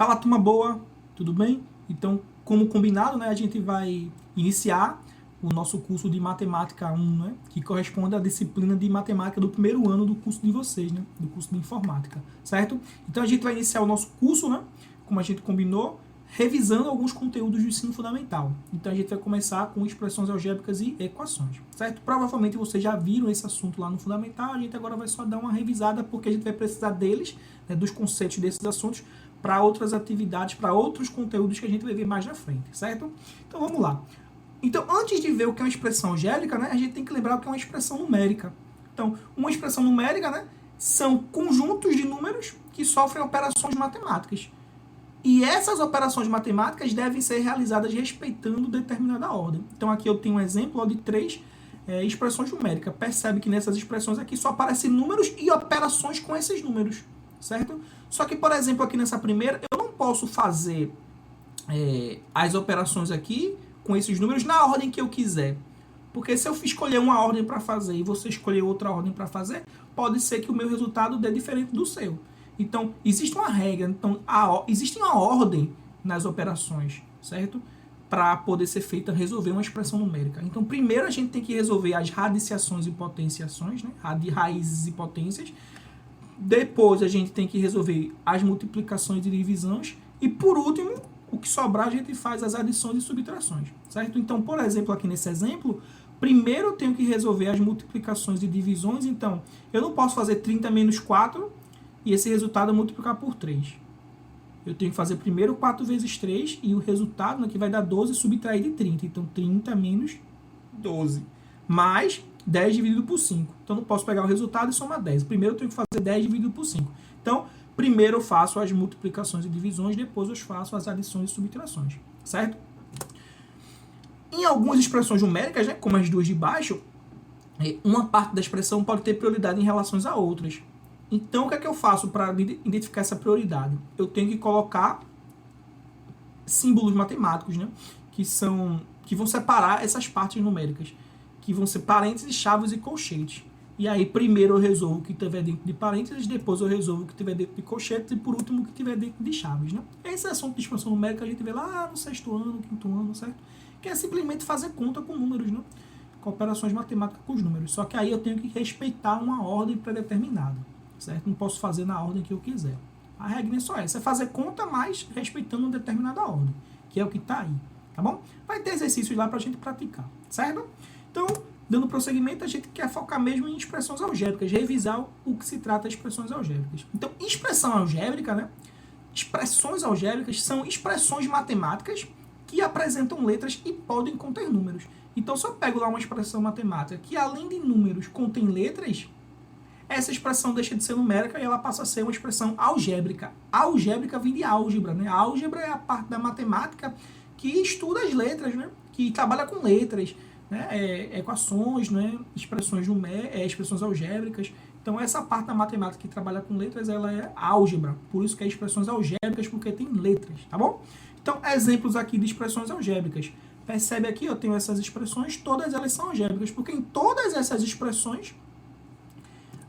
Fala, turma boa, tudo bem? Então, como combinado, né, a gente vai iniciar o nosso curso de Matemática 1, né, que corresponde à disciplina de Matemática do primeiro ano do curso de vocês, né, do curso de Informática, certo? Então, a gente vai iniciar o nosso curso, né, como a gente combinou, revisando alguns conteúdos do ensino fundamental. Então, a gente vai começar com expressões algébricas e equações, certo? Provavelmente vocês já viram esse assunto lá no fundamental, a gente agora vai só dar uma revisada, porque a gente vai precisar deles, né, dos conceitos desses assuntos, para outras atividades, para outros conteúdos que a gente vai ver mais na frente, certo? Então, vamos lá. Então, antes de ver o que é uma expressão algébrica, né, a gente tem que lembrar o que é uma expressão numérica. Então, uma expressão numérica, né, são conjuntos de números que sofrem operações matemáticas. E essas operações matemáticas devem ser realizadas respeitando determinada ordem. Então, aqui eu tenho um exemplo de 3 expressões numéricas. Percebe que nessas expressões aqui só aparecem números e operações com esses números, certo? Só que, por exemplo, aqui nessa primeira, eu não posso fazer as operações aqui com esses números na ordem que eu quiser. Porque se eu escolher uma ordem para fazer e você escolher outra ordem para fazer, pode ser que o meu resultado dê diferente do seu. Então, existe uma regra, então, existe uma ordem nas operações, certo? Para poder ser feita, resolver uma expressão numérica. Então, primeiro a gente tem que resolver as radiciações e potenciações, né? Raízes e potências. Depois a gente tem que resolver as multiplicações e divisões. E por último, o que sobrar a gente faz as adições e subtrações, certo? Então, por exemplo, aqui nesse exemplo, primeiro eu tenho que resolver as multiplicações e divisões. Então, eu não posso fazer 30 menos 4 e esse resultado é multiplicar por 3. Eu tenho que fazer primeiro 4 vezes 3 e o resultado, né, que vai dar 12, subtrair de 30. Então, 30 menos 12. Mais 10 dividido por 5. Então, não posso pegar o resultado e somar 10. Primeiro eu tenho que fazer 10 dividido por 5. Então, primeiro eu faço as multiplicações e divisões, depois eu faço as adições e subtrações, certo? Em algumas expressões numéricas, né, como as duas de baixo, uma parte da expressão pode ter prioridade em relação a outras. Então, o que é que eu faço para identificar essa prioridade? Eu tenho que colocar símbolos matemáticos, né, que vão separar essas partes numéricas, que vão ser parênteses, chaves e colchetes. E aí, primeiro eu resolvo o que tiver dentro de parênteses, depois eu resolvo o que tiver dentro de colchetes e, por último, o que tiver dentro de chaves, né? Esse assunto de expansão numérica a gente vê lá no 6º ano, 5º ano, certo? Que é simplesmente fazer conta com números, né? Com operações matemáticas com os números. Só que aí eu tenho que respeitar uma ordem pré-determinada, certo? Não posso fazer na ordem que eu quiser. A regra é só essa, é fazer conta, mas respeitando uma determinada ordem, que é o que está aí, tá bom? Vai ter exercícios lá para a gente praticar, certo? Então, dando prosseguimento, a gente quer focar mesmo em expressões algébricas, revisar o que se trata de expressões algébricas. Então, expressão algébrica, né? Expressões algébricas são expressões matemáticas que apresentam letras e podem conter números. Então, se eu pego lá uma expressão matemática que, além de números, contém letras, essa expressão deixa de ser numérica e ela passa a ser uma expressão algébrica. Algébrica vem de álgebra, né? A álgebra é a parte da matemática que estuda as letras, né? Que trabalha com letras, né? Equações, né? Expressões algébricas. Então, essa parte da matemática que trabalha com letras, ela é álgebra. Por isso que é expressões algébricas, porque tem letras, tá bom? Então, exemplos aqui de expressões algébricas. Percebe aqui, eu tenho essas expressões, todas elas são algébricas, porque em todas essas expressões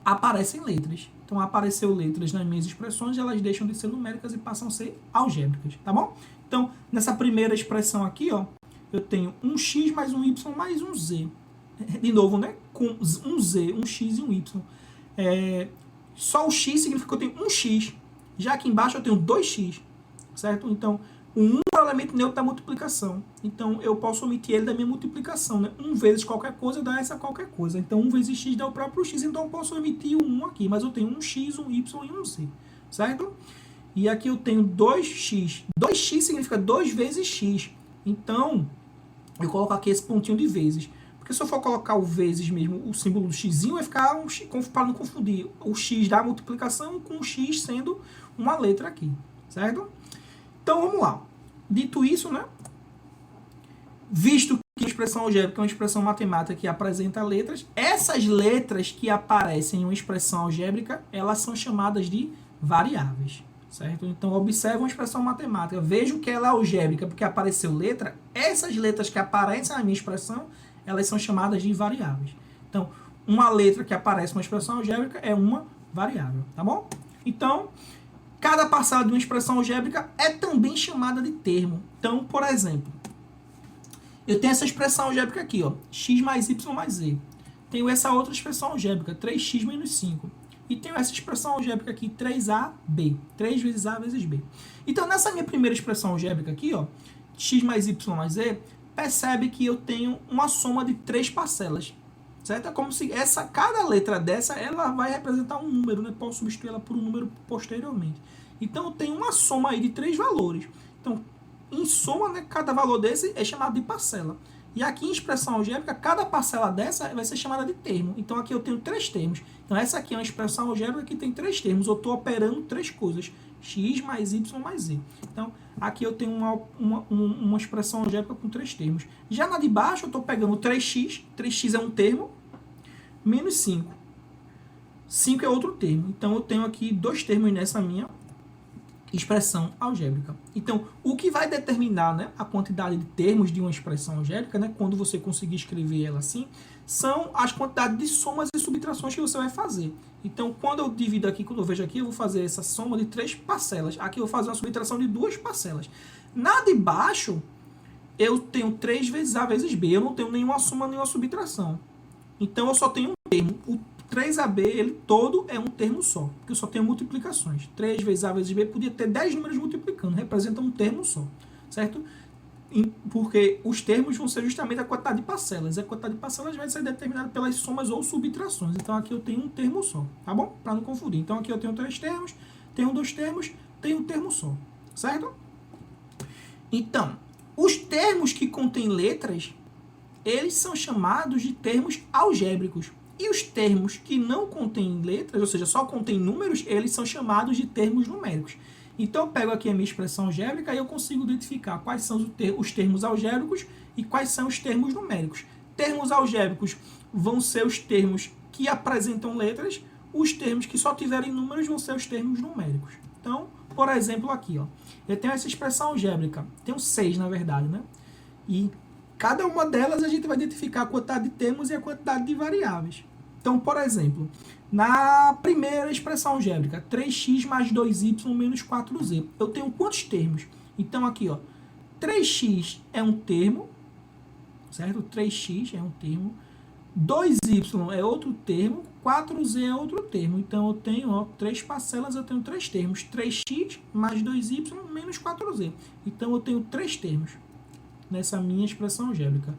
aparecem letras. Então, apareceu letras nas minhas expressões, elas deixam de ser numéricas e passam a ser algébricas, tá bom? Então, nessa primeira expressão aqui, ó, eu tenho um x mais um y mais um z. De novo, né? Com um z, um x e um y. Só o x significa que eu tenho um x. Já aqui embaixo eu tenho 2x, certo? Então, o 1 é o elemento neutro da multiplicação. Então, eu posso omitir ele da minha multiplicação, né? 1 vezes qualquer coisa dá essa qualquer coisa. Então, 1 vezes x dá o próprio x. Então, eu posso omitir o 1 aqui. Mas eu tenho um x, um y e um z, certo? E aqui eu tenho 2x. 2x significa 2 vezes x. Então, eu coloco aqui esse pontinho de vezes. Porque se eu for colocar o vezes mesmo, o símbolo do x, vai ficar um x, para não confundir o x da multiplicação com o x sendo uma letra aqui, certo? Então, vamos lá. Dito isso, né? Visto que a expressão algébrica é uma expressão matemática que apresenta letras, essas letras que aparecem em uma expressão algébrica, elas são chamadas de variáveis, certo? Então, observe uma expressão matemática, vejo que ela é algébrica porque apareceu letra, essas letras que aparecem na minha expressão, elas são chamadas de variáveis. Então, uma letra que aparece numa expressão algébrica é uma variável, tá bom? Então, Cada parcela de uma expressão algébrica é também chamada de termo. Então, por exemplo, eu tenho essa expressão algébrica aqui, ó, x mais y mais z. Tenho essa outra expressão algébrica, 3x menos 5. E tenho essa expressão algébrica aqui, 3ab. 3 vezes a vezes b. Então, nessa minha primeira expressão algébrica aqui, ó, x mais y mais z, percebe que eu tenho uma soma de 3 parcelas. Certo? É como se cada letra dessa, ela vai representar um número, né? Posso substituir ela por um número posteriormente. Então, eu tenho uma soma aí de 3 valores. Então, em soma, né, cada valor desse é chamado de parcela. E aqui em expressão algébrica, cada parcela dessa vai ser chamada de termo. Então, aqui eu tenho 3 termos. Então, essa aqui é uma expressão algébrica que tem 3 termos. Eu estou operando 3 coisas. X mais Y mais Z. Então, aqui eu tenho uma expressão algébrica com 3 termos. Já na de baixo, eu estou pegando 3x. 3x é um termo. Menos 5. 5 é outro termo. Então, eu tenho aqui 2 termos nessa minha expressão algébrica. Então, o que vai determinar, né, a quantidade de termos de uma expressão algébrica, né, quando você conseguir escrever ela assim, são as quantidades de somas e subtrações que você vai fazer. Então, quando eu divido aqui, quando eu vejo aqui, eu vou fazer essa soma de 3 parcelas. Aqui eu vou fazer uma subtração de 2 parcelas. Na de baixo, eu tenho 3 vezes A vezes B. Eu não tenho nenhuma soma, nenhuma subtração. Então, eu só tenho um termo. O 3AB, ele todo é um termo só, porque eu só tenho multiplicações. 3 vezes A vezes B, podia ter 10 números multiplicando, representa um termo só, certo? Porque os termos vão ser justamente a quantidade de parcelas. A quantidade de parcelas vai ser determinada pelas somas ou subtrações. Então, aqui eu tenho um termo só, tá bom? Para não confundir. Então, aqui eu tenho 3 termos, tenho 2 termos, tenho um termo só, certo? Então, os termos que contêm letras, eles são chamados de termos algébricos. E os termos que não contêm letras, ou seja, só contêm números, eles são chamados de termos numéricos. Então, eu pego aqui a minha expressão algébrica e eu consigo identificar quais são os termos algébricos e quais são os termos numéricos. Termos algébricos vão ser os termos que apresentam letras, os termos que só tiverem números vão ser os termos numéricos. Então, por exemplo, aqui, ó, eu tenho essa expressão algébrica, tenho 6 na verdade, né? E cada uma delas a gente vai identificar a quantidade de termos e a quantidade de variáveis. Então, por exemplo, na primeira expressão algébrica, 3x mais 2y menos 4z, eu tenho quantos termos? Então, aqui, ó, 3x é um termo, certo? 3x é um termo, 2y é outro termo, 4z é outro termo. Então, eu tenho, ó, 3 parcelas, eu tenho 3 termos, 3x mais 2y menos 4z. Então, eu tenho 3 termos nessa minha expressão algébrica.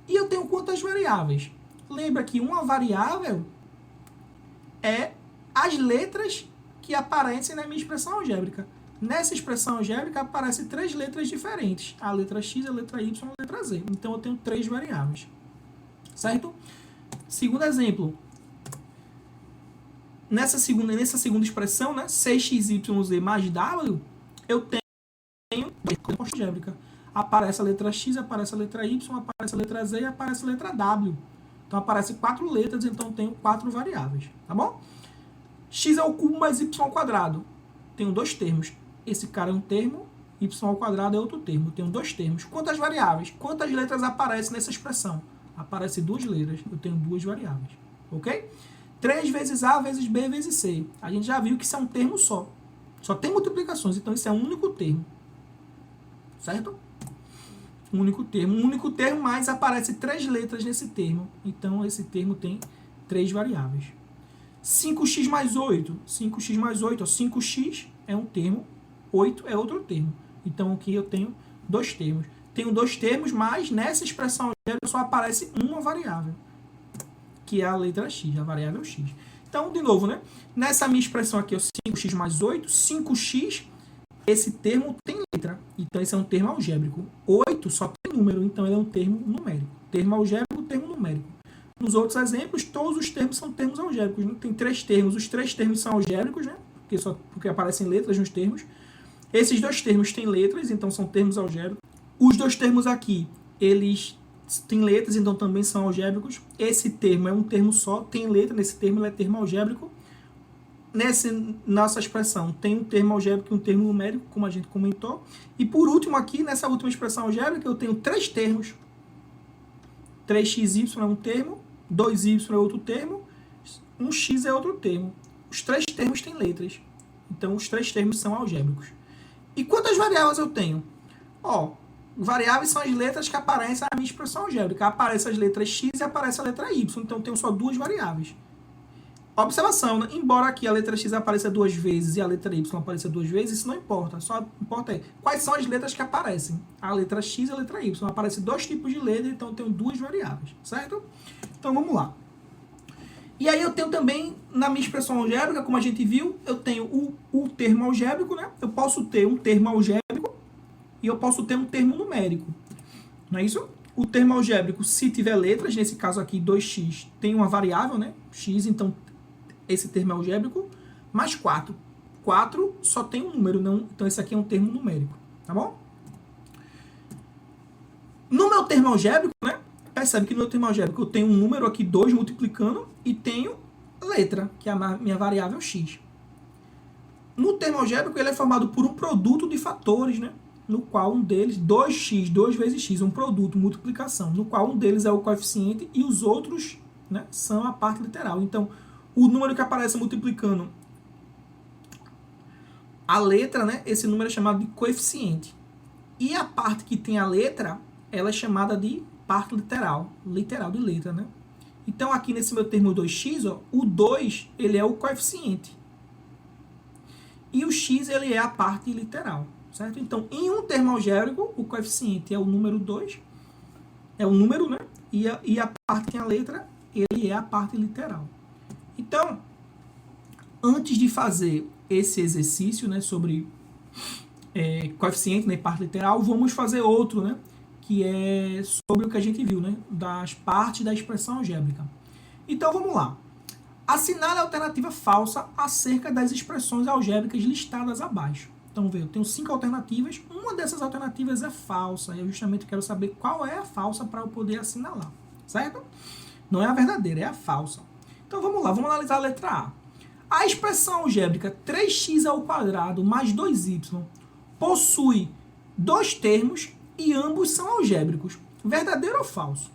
E eu tenho quantas variáveis? Lembra que uma variável é as letras que aparecem na minha expressão algébrica. Nessa expressão algébrica aparecem 3 letras diferentes. A letra x, a letra y e a letra z. Então eu tenho 3 variáveis. Certo? Segundo exemplo. Nessa segunda expressão, né, 6xyz mais w, eu tenho composta algébrica. Aparece a letra x, aparece a letra y, aparece a letra z e aparece a letra w. Então, aparece 4 letras, então eu tenho 4 variáveis, tá bom? X ao cubo mais y ao quadrado. Tenho 2 termos. Esse cara é um termo, y ao quadrado é outro termo. Eu tenho 2 termos. Quantas variáveis? Quantas letras aparecem nessa expressão? Aparecem 2 letras. Eu tenho 2 variáveis, ok? 3 vezes A vezes B vezes C. A gente já viu que isso é um termo só. Só tem multiplicações, então isso é um único termo. Certo? Um único termo, mas aparece 3 letras nesse termo. Então, esse termo tem 3 variáveis. 5x mais 8. 5x mais 8. Ó, 5x é um termo, 8 é outro termo. Então, aqui eu tenho 2 termos. Tenho 2 termos, mas nessa expressão só aparece uma variável, que é a letra x, a variável x. Então, de novo, né? Nessa minha expressão aqui, ó, 5x mais 8, 5x, esse termo tem letra. Então, esse é um termo algébrico. 8 só tem número, então ele é um termo numérico. Termo algébrico, termo numérico. Nos outros exemplos, todos os termos são termos algébricos. Né? Tem 3 termos. Os 3 termos são algébricos, né? Porque aparecem letras nos termos. Esses 2 termos têm letras, então são termos algébricos. Os 2 termos aqui, eles têm letras, então também são algébricos. Esse termo é um termo só, tem letra. Nesse termo ele é termo algébrico. Nessa nossa expressão tem um termo algébrico e um termo numérico, como a gente comentou. E por último aqui, nessa última expressão algébrica, eu tenho 3 termos. 3xy é um termo, 2y é outro termo, 1x é outro termo. Os 3 termos têm letras. Então, os 3 termos são algébricos. E quantas variáveis eu tenho? Ó, variáveis são as letras que aparecem na minha expressão algébrica. Aparece as letras x e aparece a letra y. Então, eu tenho só 2 variáveis. Observação, né? Embora aqui a letra x apareça 2 vezes e a letra y apareça 2 vezes, isso não importa. Só importa quais são as letras que aparecem. A letra x e a letra y. Aparecem 2 tipos de letra, então eu tenho 2 variáveis, certo? Então, vamos lá. E aí eu tenho também, na minha expressão algébrica, como a gente viu, eu tenho o termo algébrico, né? Eu posso ter um termo algébrico e eu posso ter um termo numérico. Não é isso? O termo algébrico, se tiver letras, nesse caso aqui 2x, tem uma variável, né? X, então esse termo é algébrico, mais 4. 4 só tem um número, não, então esse aqui é um termo numérico, tá bom? No meu termo algébrico, né? Percebe que no meu termo algébrico eu tenho um número aqui, 2 multiplicando, e tenho letra, que é a minha variável x. No termo algébrico, ele é formado por um produto de fatores, né? No qual um deles, 2x, 2 vezes x, um produto, multiplicação, no qual um deles é o coeficiente e os outros, né, são a parte literal. Então, o número que aparece multiplicando a letra, né, esse número é chamado de coeficiente. E a parte que tem a letra, ela é chamada de parte literal de letra, né? Então, aqui nesse meu termo 2x, ó, o 2, ele é o coeficiente. E o x, ele é a parte literal, certo? Então, em um termo algébrico, o coeficiente é o número 2, é o número, né? E a parte que tem a letra, ele é a parte literal. Então, antes de fazer esse exercício, né, sobre coeficiente, né, parte literal, vamos fazer outro, né, que é sobre o que a gente viu, né, das partes da expressão algébrica. Então, vamos lá. Assinale a alternativa falsa acerca das expressões algébricas listadas abaixo. Então, eu tenho 5 alternativas, uma dessas alternativas é falsa, e eu justamente quero saber qual é a falsa para eu poder assinalar, certo? Não é a verdadeira, é a falsa. Então, vamos lá, vamos analisar a letra A. A expressão algébrica 3x² mais 2y possui 2 termos e ambos são algébricos. Verdadeiro ou falso?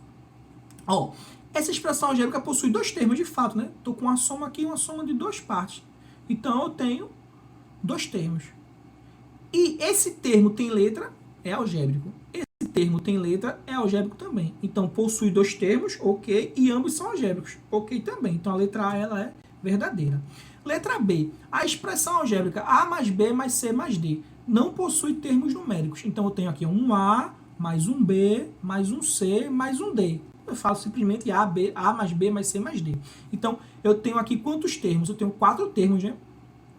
Ó, essa expressão algébrica possui 2 termos de fato, né? Estou com uma soma aqui, uma soma de 2 partes. Então, eu tenho 2 termos. E esse termo tem letra, é algébrico. Esse termo tem letra, é algébrico também. Então, possui 2 termos, ok, e ambos são algébricos, ok também. Então, a letra A, ela é verdadeira. Letra B. A expressão algébrica A mais B mais C mais D não possui termos numéricos. Então, eu tenho aqui um A, mais um B, mais um C, mais um D. Eu falo simplesmente A mais B mais C mais D. Então, eu tenho aqui quantos termos? Eu tenho 4 termos, né?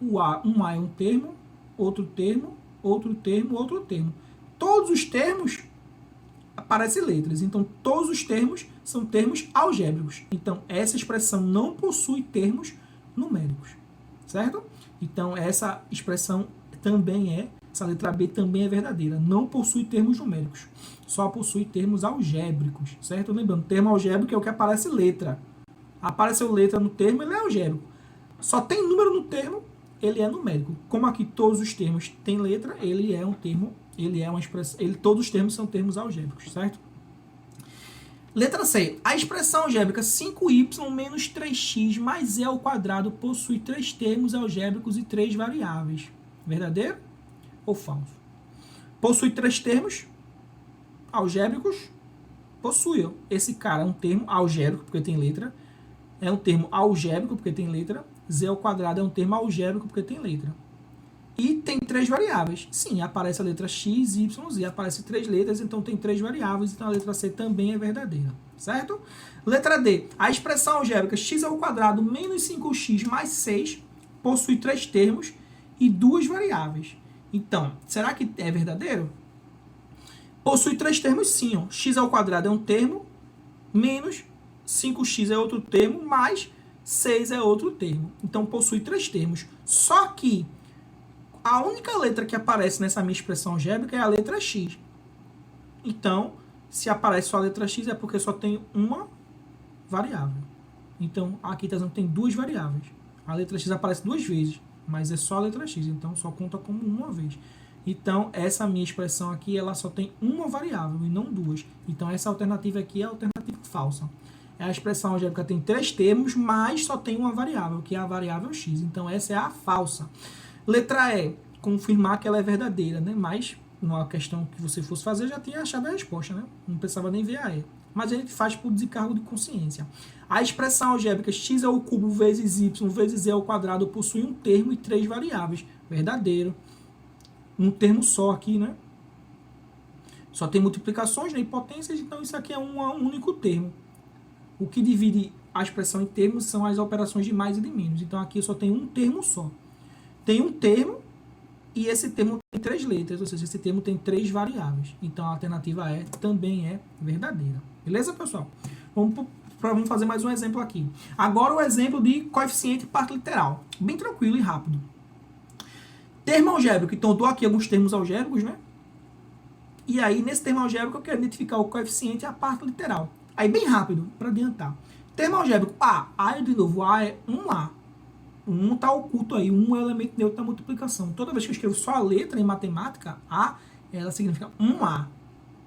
Um A é um termo, outro termo, outro termo, outro termo. Todos os termos aparecem letras. Então, todos os termos são termos algébricos. Então, essa expressão não possui termos numéricos, certo? Então, essa expressão também essa letra B também é verdadeira. Não possui termos numéricos. Só possui termos algébricos, certo? Lembrando, termo algébrico é o que aparece letra. Apareceu letra no termo, ele é algébrico. Só tem número no termo, ele é numérico. Como aqui todos os termos têm letra, ele é um termo, ele é uma expressão, todos os termos são termos algébricos, certo? Letra C. A expressão algébrica 5y menos 3x mais e² possui 3 termos algébricos e 3 variáveis. Verdadeiro ou falso? Possui 3 termos algébricos? Possui. Esse cara é um termo algébrico, porque tem letra. É um termo algébrico, porque tem letra. Z² é um termo algébrico, porque tem letra. E tem 3 variáveis. Sim, aparece a letra X, Y, Z. Aparece 3 letras, então tem 3 variáveis. Então a letra C também é verdadeira. Certo? Letra D. A expressão algébrica x² menos 5x mais 6 possui 3 termos e 2 variáveis. Então, será que é verdadeiro? Possui 3 termos sim. Ó. x² é um termo, menos 5x é outro termo, mais 6 é outro termo. Então, possui 3 termos. Só que a única letra que aparece nessa minha expressão algébrica é a letra x. Então, se aparece só a letra x é porque só tem uma variável. Então, aqui está dizendo que tem 2 variáveis. A letra x aparece 2 vezes, mas é só a letra x. Então, só conta como uma vez. Então, essa minha expressão aqui, ela só tem uma variável e não 2. Então, essa alternativa aqui é a alternativa falsa. A expressão algébrica tem 3 termos, mas só tem uma variável, que é a variável x. Então, essa é a falsa. Letra E, confirmar que ela é verdadeira, né? Mas, numa questão que você fosse fazer, já tinha achado a resposta, né? Não precisava nem ver a E. Mas a gente faz por desencargo de consciência. A expressão algébrica x ao cubo vezes y vezes e ao quadrado possui um termo e 3 variáveis. Verdadeiro. Um termo só aqui, né? Só tem multiplicações, né? E potências, então isso aqui é um único termo. O que divide a expressão em termos são as operações de mais e de menos. Então aqui eu só tenho um termo só. Tem um termo e esse termo tem 3 letras, ou seja, esse termo tem 3 variáveis. Então a alternativa E também é verdadeira. Beleza, pessoal? Vamos fazer mais um exemplo aqui. Agora o exemplo de coeficiente parte literal. Bem tranquilo e rápido. Termo algébrico. Então eu dou aqui alguns termos algébricos, né? E aí nesse termo algébrico eu quero identificar o coeficiente e a parte literal. Aí bem rápido, para adiantar. Termo algébrico A. A de novo, A é 1A. 1 está oculto aí, 1 é o elemento neutro da multiplicação. Toda vez que eu escrevo só a letra em matemática, A, ela significa 1A.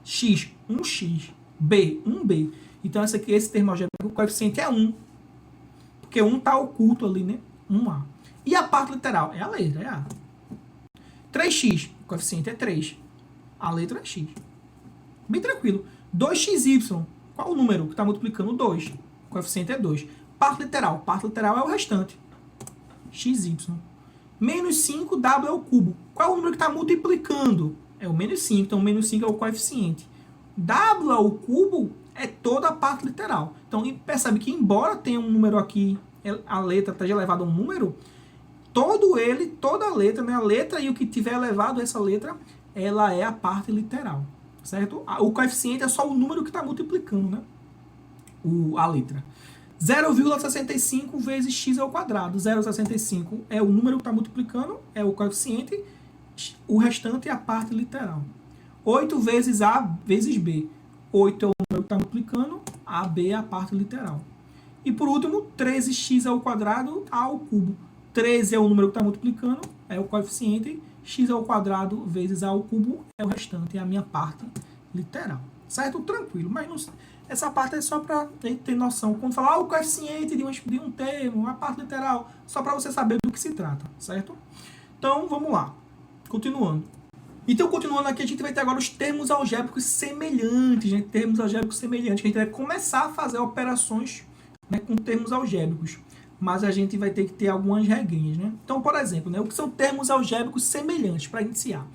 X, 1X. B, 1B. Então esse termo algébrico, o coeficiente é 1. Porque 1 está oculto ali, né? 1A. E a parte literal? É a letra, é A. 3x, o coeficiente é 3. A letra é x. Bem tranquilo. 2xy, qual o número que está multiplicando? 2. O coeficiente é 2. Parte literal é o restante. XY. Menos 5w ao cubo. Qual é o número que está multiplicando? É o menos 5. Então, o menos 5 é o coeficiente. W ao cubo é toda a parte literal. Então, percebe que embora tenha um número aqui, a letra esteja elevada a um número, toda a letra, né? A letra e o que tiver elevado a essa letra, ela é a parte literal. Certo? O coeficiente é só o número que está multiplicando, né? A letra. 0,65 vezes x ao quadrado. 0,65 é o número que está multiplicando, é o coeficiente, o restante é a parte literal. 8 vezes A vezes B. 8 é o número que está multiplicando, AB é a parte literal. E por último, 13x ao quadrado A ao cubo. 13 é o número que está multiplicando, é o coeficiente, x ao quadrado vezes A ao cubo é o restante, é a minha parte literal. Certo? Tranquilo, mas não, essa parte é só para a gente ter noção. Quando falar o coeficiente de um termo, a parte literal, só para você saber do que se trata, certo? Então, vamos lá. Continuando. Então, continuando aqui, a gente vai ter agora os termos algébricos semelhantes, né? Termos algébricos semelhantes, que a gente vai começar a fazer operações, né, com termos algébricos. Mas a gente vai ter que ter algumas regrinhas, né? Então, por exemplo, né, o que são termos algébricos semelhantes, para iniciar?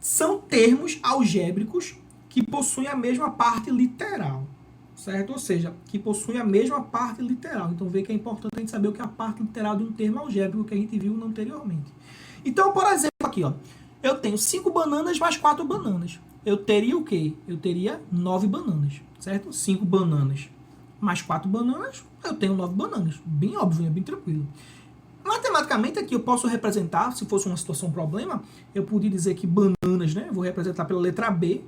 São termos algébricos que possuem a mesma parte literal, certo? Ou seja, que possuem a mesma parte literal. Então, vê que é importante a gente saber o que é a parte literal de um termo algébrico que a gente viu anteriormente. Então, por exemplo, aqui, ó, eu tenho 5 bananas mais 4 bananas. Eu teria o quê? Eu teria 9 bananas, certo? 5 bananas mais 4 bananas, eu tenho 9 bananas. Bem óbvio, né? Bem tranquilo. Matematicamente, aqui eu posso representar, se fosse uma situação problema, eu poderia dizer que bananas, né? Eu vou representar pela letra B,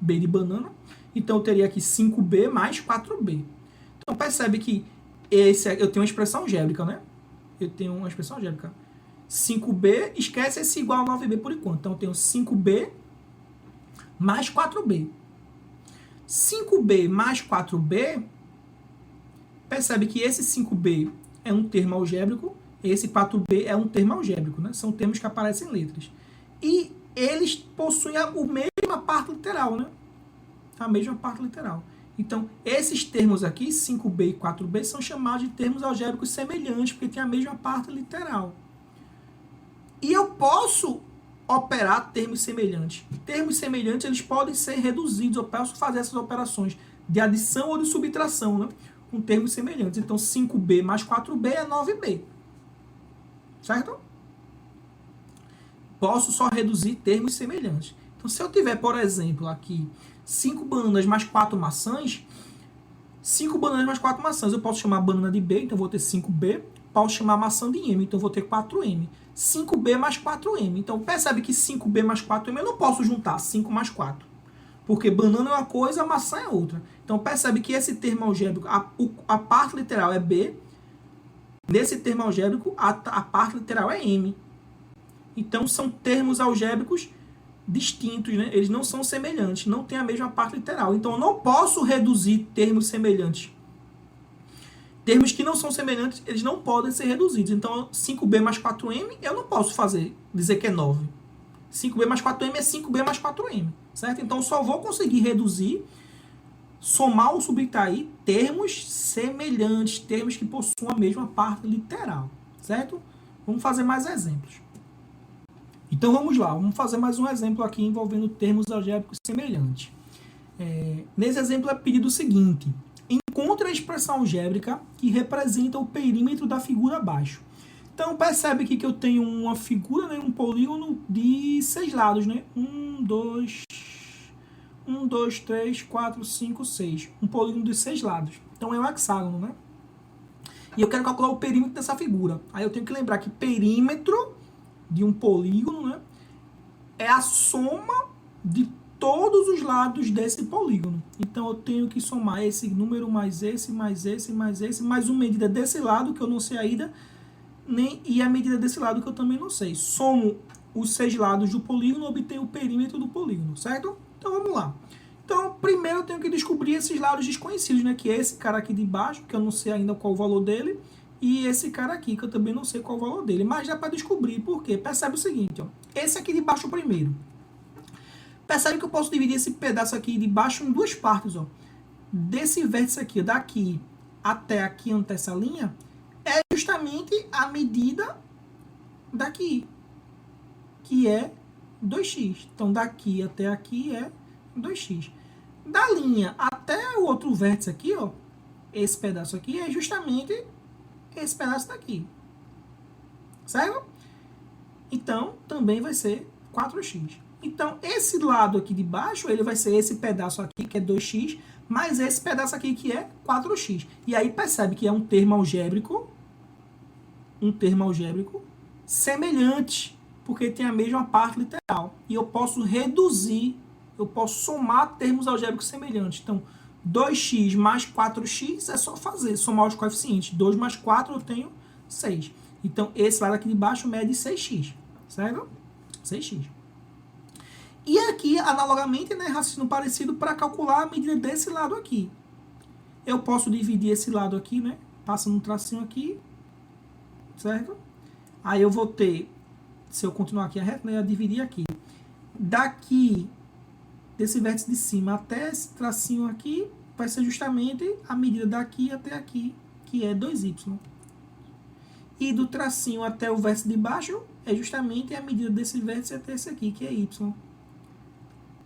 B de banana. Então, eu teria aqui 5B mais 4B. Então, percebe que eu tenho uma expressão algébrica, né? Eu tenho uma expressão algébrica. 5B, esquece esse igual a 9B por enquanto. Então, eu tenho 5B mais 4B. 5B mais 4B, percebe que esse 5B é um termo algébrico, esse 4B é um termo algébrico, né? São termos que aparecem em letras. E eles possuem a mesma parte literal, né? A mesma parte literal. Então, esses termos aqui, 5B e 4B, são chamados de termos algébricos semelhantes, porque têm a mesma parte literal. E eu posso operar termos semelhantes. Termos semelhantes, eles podem ser reduzidos. Eu posso fazer essas operações de adição ou de subtração, né? Com termos semelhantes. Então, 5B mais 4B é 9B. Certo? Posso só reduzir termos semelhantes. Então, se eu tiver, por exemplo, aqui 5 bananas mais 4 maçãs, 5 bananas mais 4 maçãs, eu posso chamar a banana de B, então vou ter 5B. Posso chamar a maçã de M, então vou ter 4M. 5B mais 4M. Então, percebe que 5B mais 4M eu não posso juntar 5 mais 4. Porque banana é uma coisa, maçã é outra. Então, percebe que esse termo algébrico, a parte literal é B. Nesse termo algébrico, a parte literal é M. Então, são termos algébricos distintos, né? Eles não são semelhantes, não têm a mesma parte literal. Então, eu não posso reduzir termos semelhantes Termos que não são semelhantes, eles não podem ser reduzidos. Então, 5b mais 4m, eu não posso dizer que é 9. 5b mais 4m é 5b mais 4m, certo? Então, só vou conseguir reduzir, somar ou subtrair termos semelhantes, termos que possuam a mesma parte literal, certo? Vamos fazer mais exemplos. Então, vamos lá. Vamos fazer mais um exemplo aqui envolvendo termos algébricos semelhantes. Nesse exemplo é pedido o seguinte: encontre a expressão algébrica que representa o perímetro da figura abaixo. Então, percebe aqui que eu tenho uma figura, né, um polígono de 6 lados, né? 1, 2, 3, 4, 5, 6. Um polígono de 6 lados. Então, é um hexágono, né? E eu quero calcular o perímetro dessa figura. Aí eu tenho que lembrar que perímetro de um polígono, né, é a soma de todos os lados desse polígono. Então, eu tenho que somar esse número mais esse, mais esse, mais esse, mais uma medida desse lado, que eu não sei ainda, e a medida desse lado, que eu também não sei. Somo os 6 lados do polígono, obtenho o perímetro do polígono, certo? Então, vamos lá. Então, primeiro eu tenho que descobrir esses lados desconhecidos, né? Que é esse cara aqui de baixo, que eu não sei ainda qual o valor dele, e esse cara aqui, que eu também não sei qual o valor dele. Mas dá para descobrir, por quê? Percebe o seguinte, ó. Esse aqui de baixo primeiro. Percebe que eu posso dividir esse pedaço aqui de baixo em duas partes, ó. Desse vértice aqui, daqui até aqui, até essa linha, é justamente a medida daqui, que é 2x. Então, daqui até aqui é 2x. Da linha até o outro vértice aqui, ó, esse pedaço aqui é justamente esse pedaço daqui. Certo? Então, também vai ser 4x. Então, esse lado aqui de baixo, ele vai ser esse pedaço aqui, que é 2x, mais esse pedaço aqui, que é 4x. E aí, percebe que é um termo algébrico semelhante, porque tem a mesma parte literal. E eu posso reduzir, eu posso somar termos algébricos semelhantes. Então, 2x mais 4x é só fazer, somar os coeficientes. 2 mais 4 eu tenho 6. Então, esse lado aqui de baixo mede 6x, certo? 6x. E aqui, analogamente, né, raciocínio parecido para calcular a medida desse lado aqui. Eu posso dividir esse lado aqui, né, passando um tracinho aqui, certo? Aí eu vou ter, se eu continuar aqui a reta, né, eu dividir aqui. Daqui, desse vértice de cima até esse tracinho aqui, vai ser justamente a medida daqui até aqui, que é 2y. E do tracinho até o vértice de baixo, é justamente a medida desse vértice até esse aqui, que é y.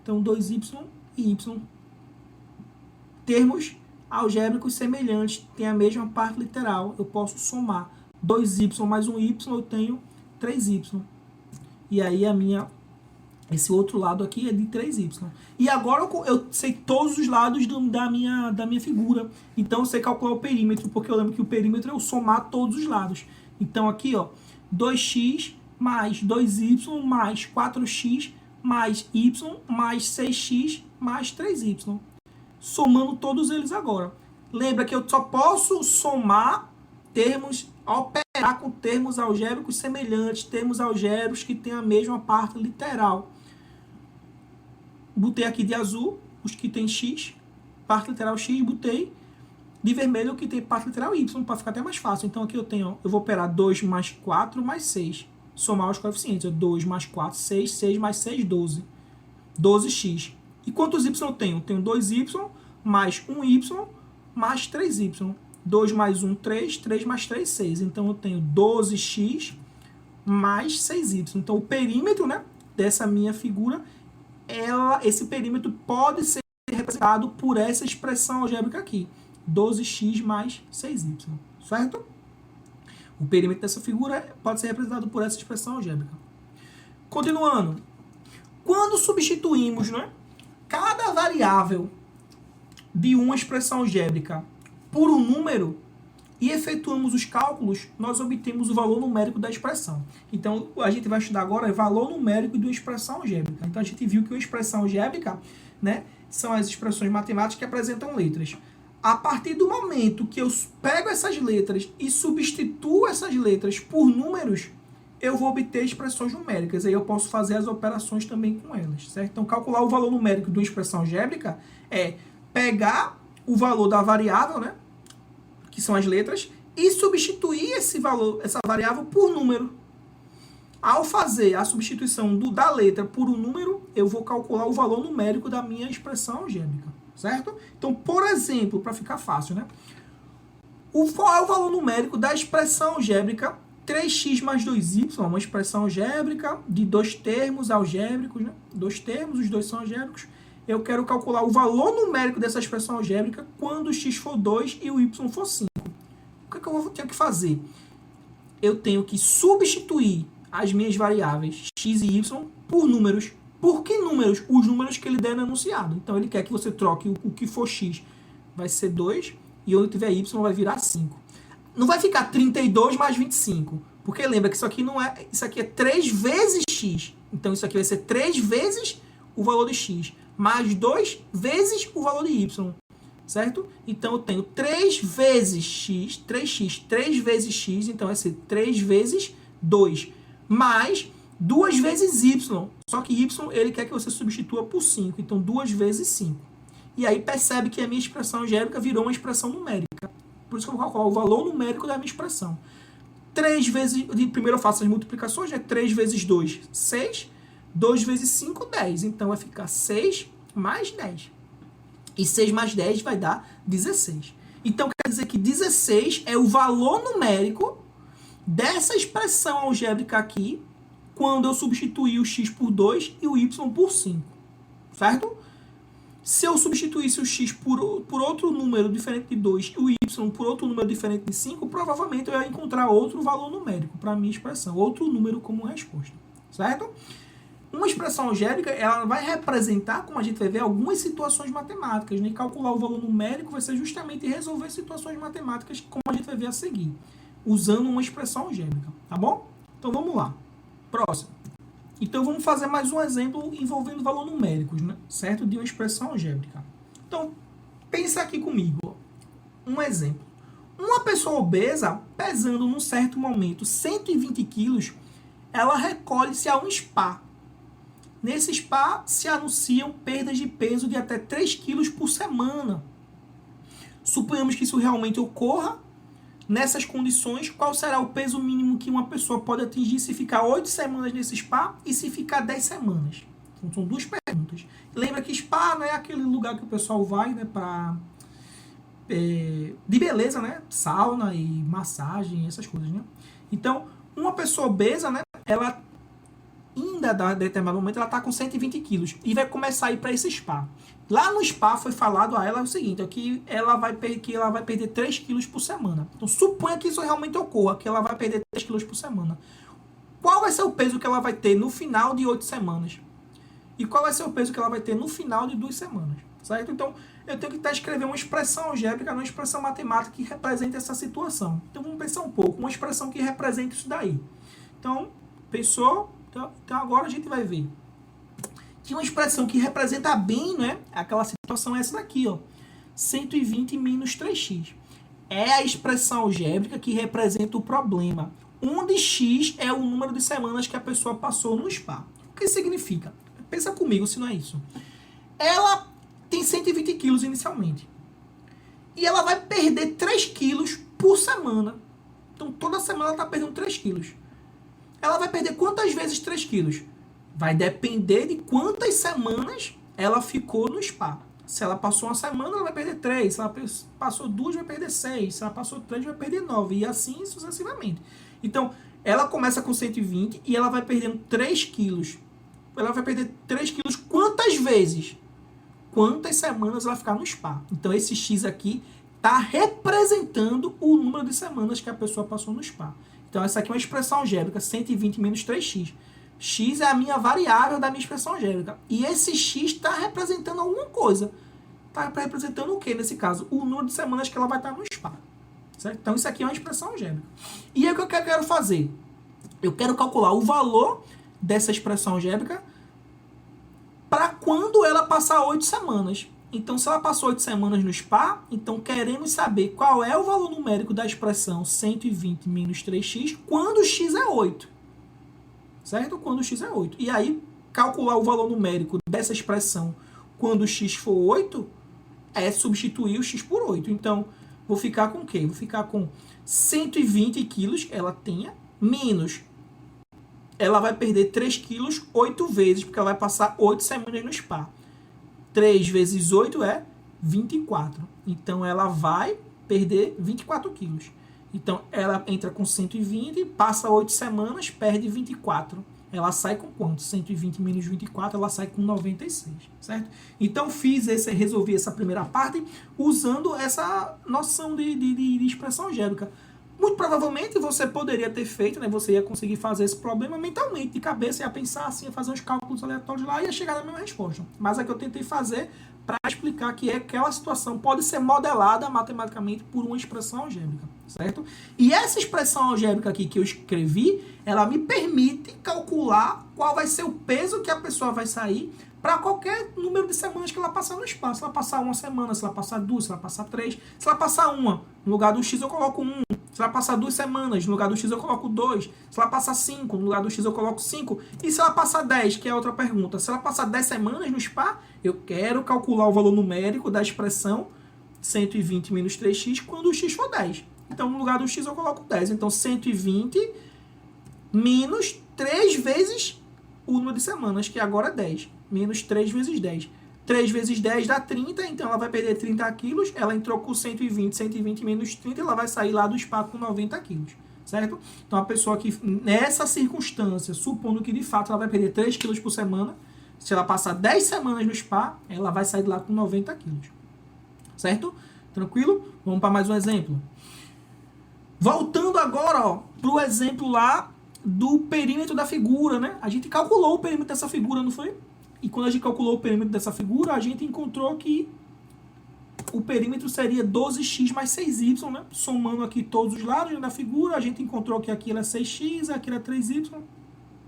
Então, 2y e y. Termos algébricos semelhantes, têm a mesma parte literal. Eu posso somar 2y mais 1y, eu tenho 3y. E aí, esse outro lado aqui é de 3y. E agora eu sei todos os lados da minha figura. Então, eu sei calcular o perímetro, porque eu lembro que o perímetro é eu somar todos os lados. Então, aqui, ó, 2x mais 2y mais 4x mais y mais 6x mais 3y. Somando todos eles agora. Lembra que eu só posso somar termos, operar com termos algébricos semelhantes, termos algébricos que têm a mesma parte literal. Botei aqui de azul os que tem x, parte literal x, botei de vermelho o que tem parte literal y, para ficar até mais fácil. Então aqui eu vou operar 2 mais 4 mais 6. Somar os coeficientes. 2 mais 4, 6. 6 mais 6, 12. 12x. E quantos y eu tenho? Eu tenho 2y mais 1y mais 3y. 2 mais 1, 3. 3 mais 3, 6. Então eu tenho 12x mais 6y. Então o perímetro, né, dessa minha figura, esse perímetro pode ser representado por essa expressão algébrica aqui. 12x mais 6y. Certo? O perímetro dessa figura pode ser representado por essa expressão algébrica. Continuando. Quando substituímos, né, cada variável de uma expressão algébrica por um número e efetuamos os cálculos, nós obtemos o valor numérico da expressão. Então, a gente vai estudar agora o valor numérico de uma expressão algébrica. Então, a gente viu que uma expressão algébrica, né, são as expressões matemáticas que apresentam letras. A partir do momento que eu pego essas letras e substituo essas letras por números, eu vou obter expressões numéricas. Aí eu posso fazer as operações também com elas, certo? Então, calcular o valor numérico de uma expressão algébrica é pegar o valor da variável, né, que são as letras, e substituir esse valor, essa variável por número. Ao fazer a substituição da letra por um número, eu vou calcular o valor numérico da minha expressão algébrica, certo? Então, por exemplo, para ficar fácil, né? Qual é o valor numérico da expressão algébrica 3x mais 2y, uma expressão algébrica de dois termos algébricos, né? Dois termos, os dois são algébricos. Eu quero calcular o valor numérico dessa expressão algébrica quando o x for 2 e o y for 5. O que eu tenho que fazer? Eu tenho que substituir as minhas variáveis x e y por números. Por que números? Os números que ele der no enunciado. Então, ele quer que você troque o que for x vai ser 2 e onde tiver y vai virar 5. Não vai ficar 32 mais 25, porque lembra que isso aqui não é, isso aqui é 3 vezes x. Então, isso aqui vai ser 3 vezes o valor de x, mais 2 vezes o valor de y, certo? Então, eu tenho 3 vezes x, 3x, 3 vezes x, então vai ser 3 vezes 2, mais 2 vezes y, só que y ele quer que você substitua por 5, então 2 vezes 5. E aí percebe que a minha expressão algébrica virou uma expressão numérica. Por isso que eu vou calcular o valor numérico da minha expressão. 3 vezes, primeiro eu faço as multiplicações, né? 3 vezes 2, 6. 2 vezes 5, 10. Então vai ficar 6 mais 10. E 6 mais 10 vai dar 16. Então quer dizer que 16 é o valor numérico dessa expressão algébrica aqui, quando eu substituir o x por 2 e o y por 5. Certo? Se eu substituísse o x por outro número diferente de 2 e o y por outro número diferente de 5, provavelmente eu ia encontrar outro valor numérico para a minha expressão, outro número como resposta. Certo? Uma expressão algébrica, ela vai representar, como a gente vai ver, algumas situações matemáticas, né? E calcular o valor numérico vai ser justamente resolver situações matemáticas, como a gente vai ver a seguir, usando uma expressão algébrica, tá bom? Então vamos lá. Próximo. Então vamos fazer mais um exemplo envolvendo valor numéricos, né? Certo? De uma expressão algébrica. Então, pensa aqui comigo. Ó. Um exemplo. Uma pessoa obesa, pesando num certo momento 120 quilos, ela recolhe-se a um spa. Nesse spa se anunciam perdas de peso de até 3 quilos por semana. Suponhamos que isso realmente ocorra. Nessas condições, qual será o peso mínimo que uma pessoa pode atingir se ficar 8 semanas nesse spa e se ficar 10 semanas? Então, são duas perguntas. Lembra que spa não é aquele lugar que o pessoal vai, né, de beleza, né? Sauna e massagem, essas coisas, né? Então, uma pessoa obesa, né, ela ainda a determinado momento ela está com 120 quilos e vai começar a ir para esse spa. Lá no spa foi falado a ela o seguinte, que ela vai perder 3 quilos por semana. Então suponha que isso realmente ocorra, que ela vai perder 3 quilos por semana. Qual vai ser o peso que ela vai ter no final de 8 semanas? E qual vai ser o peso que ela vai ter no final de 2 semanas? Certo? Então eu tenho que escrever uma expressão algébrica, uma expressão matemática que represente essa situação. Então vamos pensar um pouco, uma expressão que represente isso daí. Então, pensou? Então agora a gente vai ver. Que uma expressão que representa bem, né? Aquela situação é essa daqui, ó. 120 menos 3x. É a expressão algébrica que representa o problema. Onde x é o número de semanas que a pessoa passou no spa. O que significa? Pensa comigo se não é isso. Ela tem 120 quilos inicialmente. E ela vai perder 3 quilos por semana. Então, toda semana ela está perdendo 3 quilos. Ela vai perder quantas vezes 3 quilos? Vai depender de quantas semanas ela ficou no spa. Se ela passou uma semana, ela vai perder 3. Se ela passou 2, vai perder 6. Se ela passou 3, vai perder 9. E assim sucessivamente. Então, ela começa com 120 e ela vai perdendo 3 quilos. Ela vai perder 3 quilos quantas vezes? Quantas semanas ela ficar no spa. Então, esse X aqui está representando o número de semanas que a pessoa passou no spa. Então, essa aqui é uma expressão algébrica, 120 menos 3x. X é a minha variável da minha expressão algébrica. E esse X está representando alguma coisa. Está representando o quê, nesse caso? O número de semanas que ela vai estar no spa. Certo? Então, isso aqui é uma expressão algébrica. E aí, o que eu quero fazer? Eu quero calcular o valor dessa expressão algébrica para quando ela passar 8 semanas. Então, se ela passou 8 semanas no spa, então queremos saber qual é o valor numérico da expressão 120 menos 3x quando x é 8. Certo? Quando x é 8. E aí, calcular o valor numérico dessa expressão quando x for 8 é substituir o x por 8. Então, vou ficar com o quê? Vou ficar com 120 quilos, ela tenha, menos, ela vai perder 3 quilos 8 vezes, porque ela vai passar 8 semanas no spa. 3 vezes 8 é 24. Então, ela vai perder 24 quilos. Então, ela entra com 120, passa 8 semanas, perde 24. Ela sai com quanto? 120 menos 24, ela sai com 96, certo? Então, resolvi essa primeira parte usando essa noção de expressão algébrica. Muito provavelmente você poderia ter feito, né? Você ia conseguir fazer esse problema mentalmente, de cabeça, ia pensar assim, ia fazer uns cálculos aleatórios lá e ia chegar na mesma resposta. Mas é que eu tentei fazer para explicar que aquela situação pode ser modelada matematicamente por uma expressão algébrica, certo? E essa expressão algébrica aqui que eu escrevi, ela me permite calcular qual vai ser o peso que a pessoa vai sair para qualquer número de semanas que ela passar no espaço. Se ela passar uma semana, se ela passar duas, se ela passar três, se ela passar uma, no lugar do X eu coloco 1. Se ela passar 2 semanas, no lugar do X eu coloco 2. Se ela passar 5, no lugar do X eu coloco 5. E se ela passar 10, que é outra pergunta, se ela passar 10 semanas no SPA, eu quero calcular o valor numérico da expressão 120 menos 3x quando o X for 10. Então, no lugar do X eu coloco 10. Então, 120 menos 3 vezes o número de semanas, que agora é 10. Menos 3 vezes 10. 3 vezes 10 dá 30, então ela vai perder 30 quilos. Ela entrou com 120, 120 menos 30, ela vai sair lá do spa com 90 quilos, certo? Então, a pessoa que, nessa circunstância, supondo que de fato ela vai perder 3 quilos por semana, se ela passar 10 semanas no spa, ela vai sair de lá com 90 quilos, certo? Tranquilo? Vamos para mais um exemplo. Voltando agora para o exemplo lá do perímetro da figura, né? A gente calculou o perímetro dessa figura, não foi? E quando a gente calculou o perímetro dessa figura, a gente encontrou que o perímetro seria 12x mais 6y, né? Somando aqui todos os lados da figura, a gente encontrou que aqui era 6x, aqui era 3y.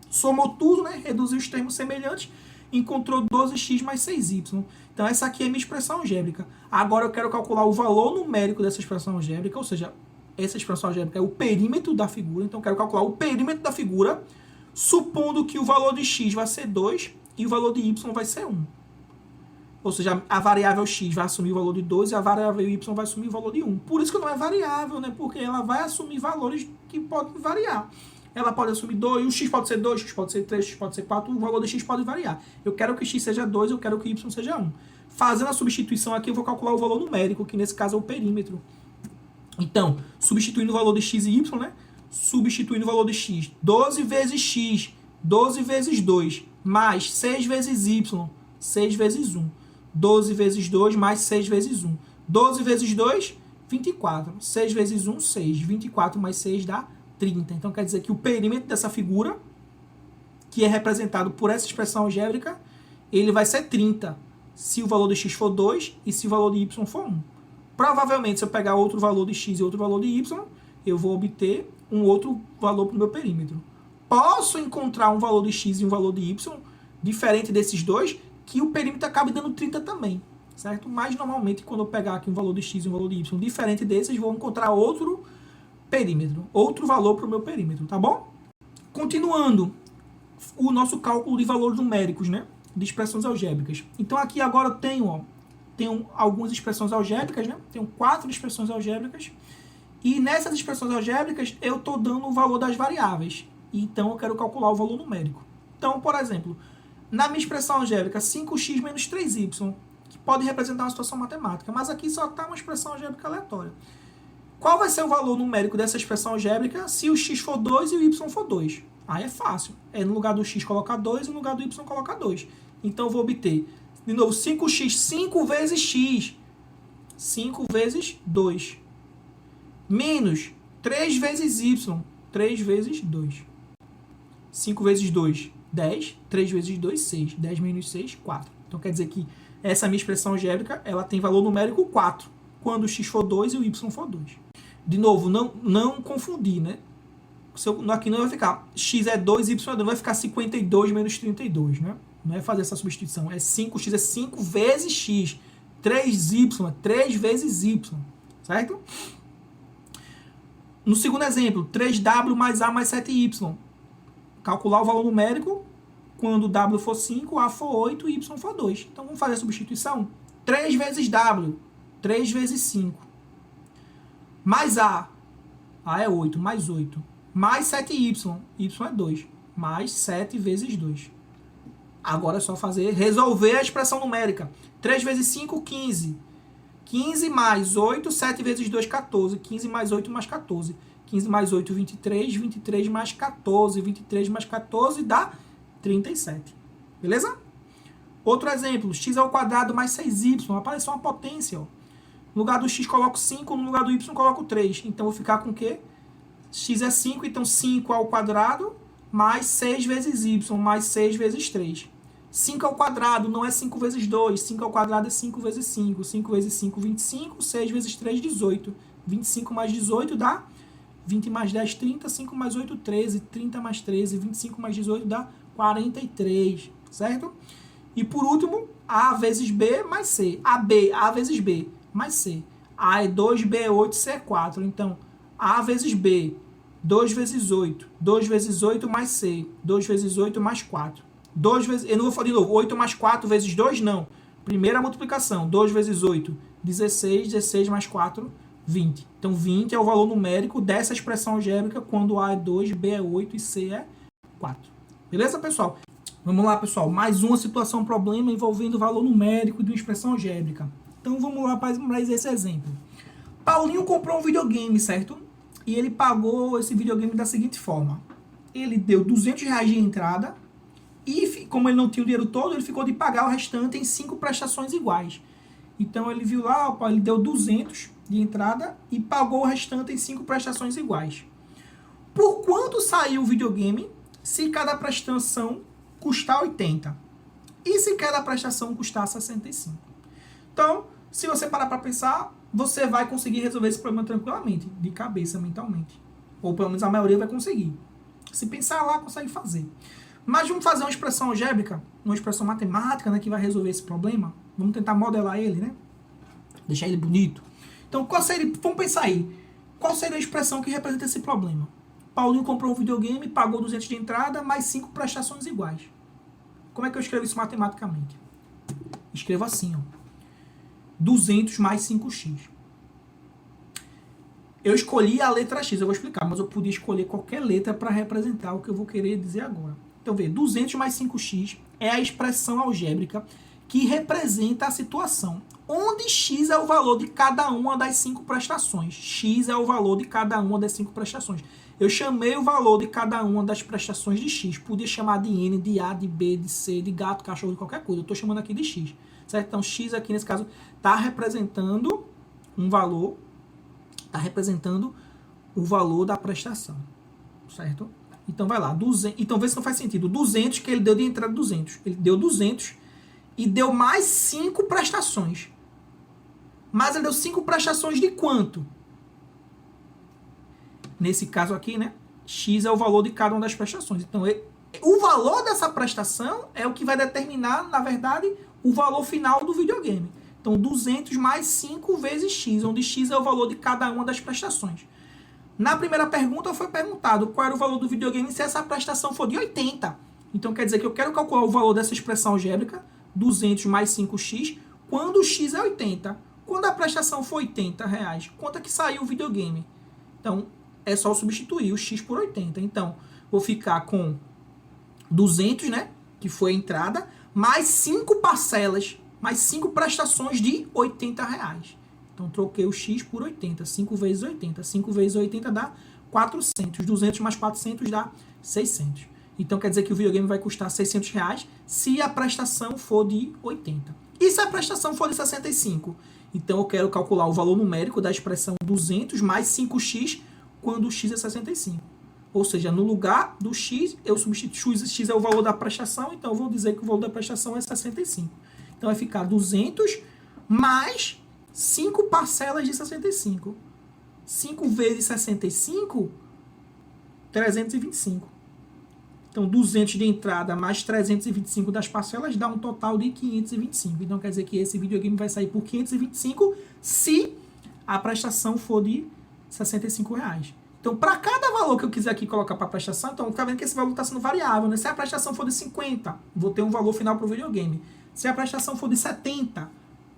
Somou tudo, né? Reduziu os termos semelhantes, encontrou 12x mais 6y. Então, essa aqui é a minha expressão algébrica. Agora, eu quero calcular o valor numérico dessa expressão algébrica, ou seja, essa expressão algébrica é o perímetro da figura. Então, eu quero calcular o perímetro da figura, supondo que o valor de x vai ser 2 e o valor de y vai ser 1. Ou seja, a variável x vai assumir o valor de 2 e a variável y vai assumir o valor de 1. Por isso que não é variável, né? Porque ela vai assumir valores que podem variar. Ela pode assumir 2, o x pode ser 2, x pode ser 3, x pode ser 4, o valor de x pode variar. Eu quero que x seja 2, eu quero que y seja 1. Fazendo a substituição aqui, eu vou calcular o valor numérico, que nesse caso é o perímetro. Então, substituindo o valor de x e y, né? Substituindo o valor de x, 12 vezes x, 12 vezes 2, mais 6 vezes y, 6 vezes 1. 12 vezes 2 mais 6 vezes 1. 12 vezes 2, 24. 6 vezes 1, 6. 24 mais 6 dá 30. Então, quer dizer que o perímetro dessa figura, que é representado por essa expressão algébrica, ele vai ser 30, se o valor de x for 2 e se o valor de y for 1. Provavelmente, se eu pegar outro valor de x e outro valor de y, eu vou obter um outro valor para o meu perímetro. Posso encontrar um valor de x e um valor de y diferente desses dois, que o perímetro acabe dando 30 também, certo? Mas, normalmente, quando eu pegar aqui um valor de x e um valor de y diferente desses, vou encontrar outro perímetro, outro valor para o meu perímetro, tá bom? Continuando o nosso cálculo de valores numéricos, né? De expressões algébricas. Então, aqui agora eu tenho algumas expressões algébricas, né? Tenho 4 expressões algébricas. E nessas expressões algébricas, eu estou dando o valor das variáveis. Então, eu quero calcular o valor numérico. Então, por exemplo, na minha expressão algébrica, 5x menos 3y, que pode representar uma situação matemática, mas aqui só está uma expressão algébrica aleatória. Qual vai ser o valor numérico dessa expressão algébrica se o x for 2 e o y for 2? Aí é fácil. É no lugar do x colocar 2 e no lugar do y colocar 2. Então, eu vou obter, de novo, 5x, 5 vezes x, 5 vezes 2, menos 3 vezes y, 3 vezes 2. 5 vezes 2, 10. 3 vezes 2, 6. 10 menos 6, 4. Então, quer dizer que essa minha expressão algébrica, ela tem valor numérico 4, quando o x for 2 e o y for 2. De novo, não confundir, né? Aqui não vai ficar x é 2, y é 2, não vai ficar 52 menos 32, né? Não é fazer essa substituição. É 5x é 5 vezes x. 3y é 3 vezes y, certo? No segundo exemplo, 3w mais a mais 7y. Calcular o valor numérico quando w for 5, a for 8 e y for 2. Então, vamos fazer a substituição. 3 vezes w, 3 vezes 5. mais A é 8, mais 8, mais 7Y, Y é 2, mais 7 vezes 2. Agora é só resolver a expressão numérica. 3 vezes 5, 15. 15 mais 8, 7 vezes 2, 14. 15 mais 8 mais 14. 15 mais 8, 23. 23 mais 14. 23 mais 14 dá 37. Beleza? Outro exemplo. X ao quadrado mais 6y. Apareceu uma potência. Ó. No lugar do x coloco 5, no lugar do y coloco 3. Então vou ficar com o quê? X é 5, então 5 ao quadrado mais 6 vezes y, mais 6 vezes 3. 5 ao quadrado não é 5 vezes 2. 5 ao quadrado é 5 vezes 5. 5 vezes 5, 25. 6 vezes 3, 18. 25 mais 18 dá 20 mais 10, 30. 5 mais 8, 13. 30 mais 13. 25 mais 18 dá 43. Certo? E por último, A vezes B mais C. A vezes B mais C. A é 2, B é 8, C é 4. Então, A vezes B, 2 vezes 8. 2 vezes 8 mais C. 2 vezes 8 mais 4. 2 vezes, eu não vou falar de novo, 8 mais 4 vezes 2, não. Primeira multiplicação, 2 vezes 8, 16, 16 mais 4, 20. Então, 20 é o valor numérico dessa expressão algébrica quando A é 2, B é 8 e C é 4. Beleza, pessoal? Vamos lá, pessoal. Mais uma situação, problema envolvendo o valor numérico de uma expressão algébrica. Então, vamos lá para esse exemplo. Paulinho comprou um videogame, certo? E ele pagou esse videogame da seguinte forma. Ele deu R$200 de entrada. E, como ele não tinha o dinheiro todo, ele ficou de pagar o restante em 5 prestações iguais. Então, ele viu lá, ele deu 200 de entrada e pagou o restante em 5 prestações iguais. Por quanto saiu o videogame se cada prestação custar 80? E se cada prestação custar 65? Então, se você parar para pensar, você vai conseguir resolver esse problema tranquilamente, de cabeça, mentalmente. Ou pelo menos a maioria vai conseguir. Se pensar lá, consegue fazer. Mas vamos fazer uma expressão algébrica, uma expressão matemática, né, que vai resolver esse problema. Vamos tentar modelar ele, né? Deixar ele bonito. Então, vamos pensar aí. Qual seria a expressão que representa esse problema? Paulinho comprou um videogame, pagou 200 de entrada, mais 5 prestações iguais. Como é que eu escrevo isso matematicamente? Escrevo assim, ó. 200 mais 5x. Eu escolhi a letra x, eu vou explicar, mas eu podia escolher qualquer letra para representar o que eu vou querer dizer agora. Então, vê, 200 mais 5x é a expressão algébrica que representa a situação, onde x é o valor de cada uma das 5 prestações. X é o valor de cada uma das 5 prestações. Eu chamei o valor de cada uma das prestações de x. Podia chamar de n, de a, de b, de c, de gato, cachorro, de qualquer coisa. Eu estou chamando aqui de x. Certo? Então, x aqui, nesse caso, está representando um valor, está representando o valor da prestação. Certo? Então, vai lá. 200, então, vê se não faz sentido. 200 que ele deu de entrada 200. Ele deu 200 e deu mais 5 prestações. Mas ele deu 5 prestações de quanto? Nesse caso aqui, né? X é o valor de cada uma das prestações. Então, o valor dessa prestação é o que vai determinar, na verdade, o valor final do videogame. Então, 200 mais 5 vezes x, onde x é o valor de cada uma das prestações. Na primeira pergunta foi perguntado qual era o valor do videogame se essa prestação for de 80. Então, quer dizer que eu quero calcular o valor dessa expressão algébrica, 200 mais 5x, quando o x é 80. Quando a prestação for R$80, quanto é que saiu o videogame? Então, é só substituir o x por 80. Então, vou ficar com 200, né, que foi a entrada, mais 5 parcelas, mais 5 prestações de R$80. Então, troquei o x por 80. 5 vezes 80. 5 vezes 80 dá 400. 200 mais 400 dá 600. Então, quer dizer que o videogame vai custar R$600 se a prestação for de 80. E se a prestação for de 65? Então, eu quero calcular o valor numérico da expressão 200 mais 5x quando o x é 65. Ou seja, no lugar do x, eu substituo x é o valor da prestação, então eu vou dizer que o valor da prestação é 65. Então, vai ficar 200 mais 5 parcelas de 65. 5 vezes 65, 325. Então, 200 de entrada mais 325 das parcelas dá um total de 525. Então, quer dizer que esse videogame vai sair por 525 se a prestação for de R$65. Então, para cada valor que eu quiser aqui colocar para a prestação, então, tá vendo que esse valor está sendo variável, né? Se a prestação for de 50, vou ter um valor final para o videogame. Se a prestação for de 70,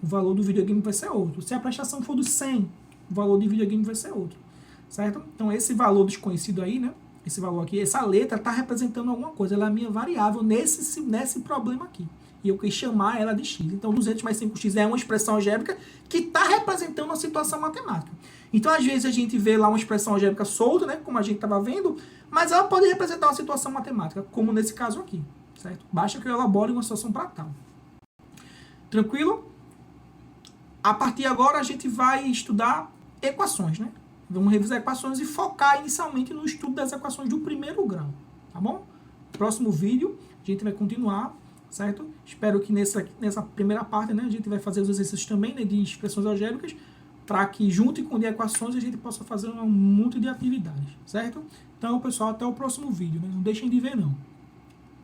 o valor do videogame vai ser outro. Se a prestação for de 100, o valor de videogame vai ser outro, certo? Então, esse valor desconhecido aí, né? Esse valor aqui, essa letra está representando alguma coisa, ela é a minha variável nesse problema aqui. E eu quis chamar ela de x. Então, 200 mais 5x é uma expressão algébrica que está representando uma situação matemática. Então, às vezes, a gente vê lá uma expressão algébrica solta, né, como a gente estava vendo, mas ela pode representar uma situação matemática, como nesse caso aqui, certo? Basta que eu elabore uma situação para tal. Tranquilo? A partir de agora, a gente vai estudar equações, né? Vamos revisar equações e focar inicialmente no estudo das equações do primeiro grau, tá bom? Próximo vídeo, a gente vai continuar, certo? Espero que nessa primeira parte, né, a gente vai fazer os exercícios também, né, de expressões algébricas, para que junto com de equações a gente possa fazer um monte de atividades, certo? Então, pessoal, até o próximo vídeo, né? Não deixem de ver, não.